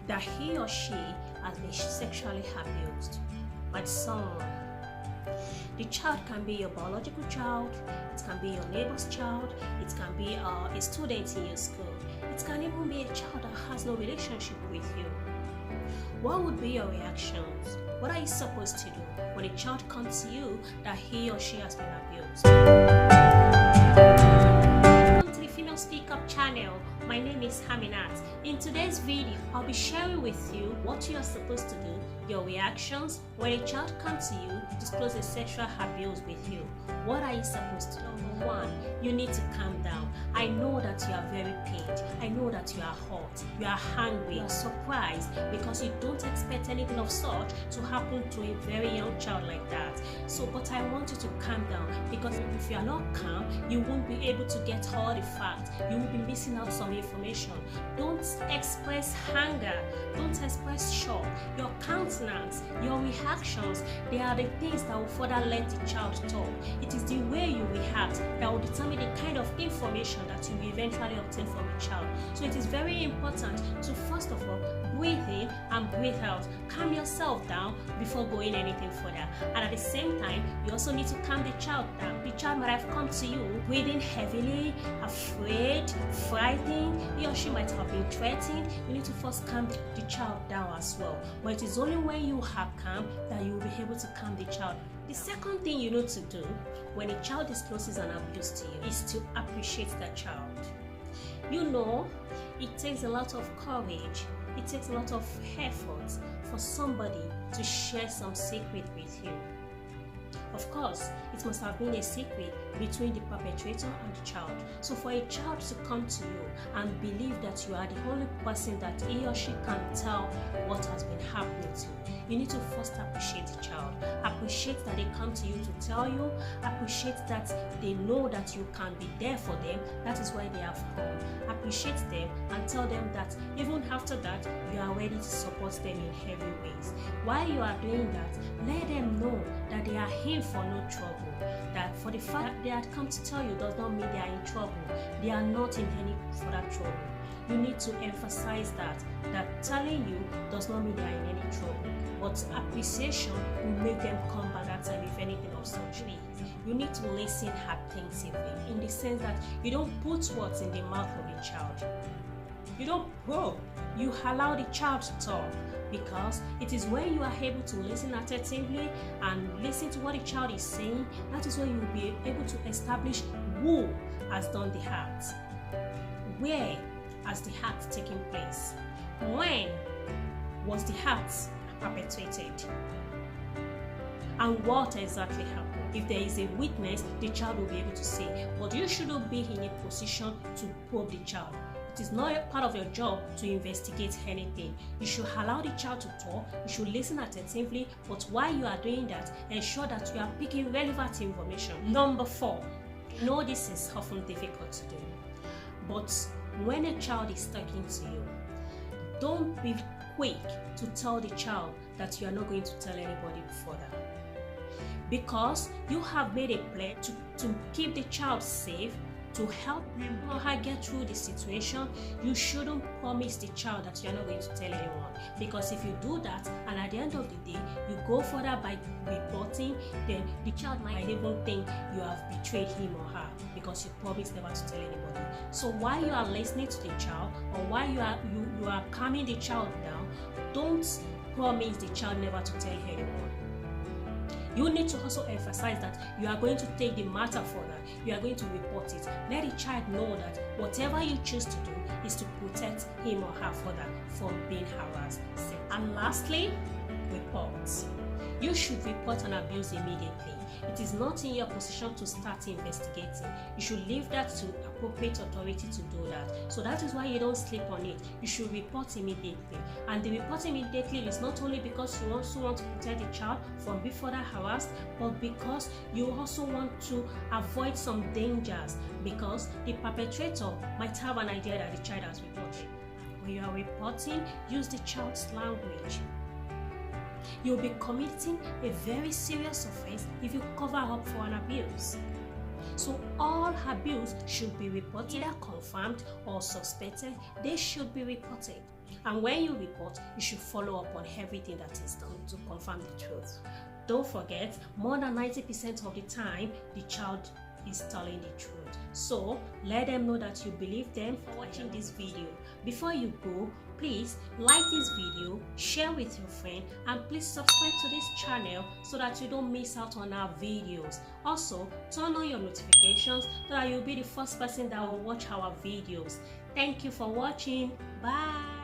that he or she has been sexually abused by someone. The child can be your biological child, it can be your neighbor's child, it can be a student in your school, it can even be a child that has no relationship with you. What would be your reactions? What are you supposed to do when a child comes to you that he or she has been abused? Welcome to the Female Speak Up channel. My name is Haminat. In today's video, I'll be sharing with you what you are supposed to do, your reactions when a child comes to you to disclose a sexual abuse with you. What are you supposed to do? Number one, you need to calm down. I know that you are very pained. I know that you are hot. You are angry. You are surprised because you don't expect anything of such to happen to a very young child like that. But I want you to calm down, because if you are not calm, you won't be able to get all the facts. You will be missing out some information. Don't express anger. Don't express shock. Your countenance, your reactions, they are the things that will further let the child talk. It is the way you react that will determine the kind of information that you will eventually obtain from a child. So it is very important to first of all breathe in and breathe out. Calm yourself down before going anything further. And at the same time, you also need to calm the child down. The child might have come to you breathing heavily, afraid, frightened. He or she might have been threatened. You need to first calm the child down as well. But it is only when you are calm that you will be able to calm the child. The second thing you need to do when a child discloses an abuse to you is to appreciate that child. You know, it takes a lot of courage, it takes a lot of effort for somebody to share some secret with you. Of course, it must have been a secret between the perpetrator and the child. So for a child to come to you and believe that you are the only person that he or she can tell what has been happening to, you need to first appreciate the child. Appreciate that they come to you to tell you. Appreciate that they know that you can be there for them. That is why they have come. Appreciate them and tell them that even after that, you are ready to support them in every ways. While you are doing that, let them know that they are in for no trouble. That for the fact that they had come to tell you does not mean they are in trouble. They are not in any further trouble. You need to emphasize that telling you does not mean they are in any trouble. But appreciation will make them come by that time if anything of such. You need to listen attentively, in the sense that you don't put words in the mouth of the child. You don't probe. You allow the child to talk, because it is when you are able to listen attentively and listen to what the child is saying, that is when you will be able to establish who has done the act. Where has the act taken place? When was the act perpetrated? And what exactly happened? If there is a witness, the child will be able to say. But you shouldn't be in a position to probe the child. It is not a part of your job to investigate anything. You should allow the child to talk, you should listen attentively, but while you are doing that, ensure that you are picking relevant information. Number 4, I know this is often difficult to do, but when a child is talking to you, don't be quick to tell the child that you are not going to tell anybody further. Because you have made a pledge to keep the child safe, to help them or her get through the situation, you shouldn't promise the child that you're not going to tell anyone. Because if you do that, and at the end of the day, you go further by reporting, then the child might even think you have betrayed him or her because you promised never to tell anybody. So while you are listening to the child, or while you are calming the child down, don't promise the child never to tell anyone. You need to also emphasize that you are going to take the matter further. You are going to report it. Let the child know that whatever you choose to do is to protect him or her further from being harassed. And lastly, report. You should report an abuse immediately. It is not in your position to start investigating. You should leave that to appropriate authority to do that. So that is why you don't sleep on it. You should report immediately. And the report immediately is not only because you also want to protect the child from being further harassed, but because you also want to avoid some dangers, because the perpetrator might have an idea that the child has reported. When you are reporting, use the child's language. You'll be committing a very serious offense if you cover up for an abuse. So all abuse should be reported, either confirmed or suspected. They should be reported. And when you report, you should follow up on everything that is done to confirm the truth. Don't forget, more than 90% of the time, the child is telling the truth. So let them know that you believe them for watching this video. Before you go, please like this video, share with your friend, and please subscribe to this channel so that you don't miss out on our videos. Also, turn on your notifications so that you'll be the first person that will watch our videos. Thank you for watching. Bye.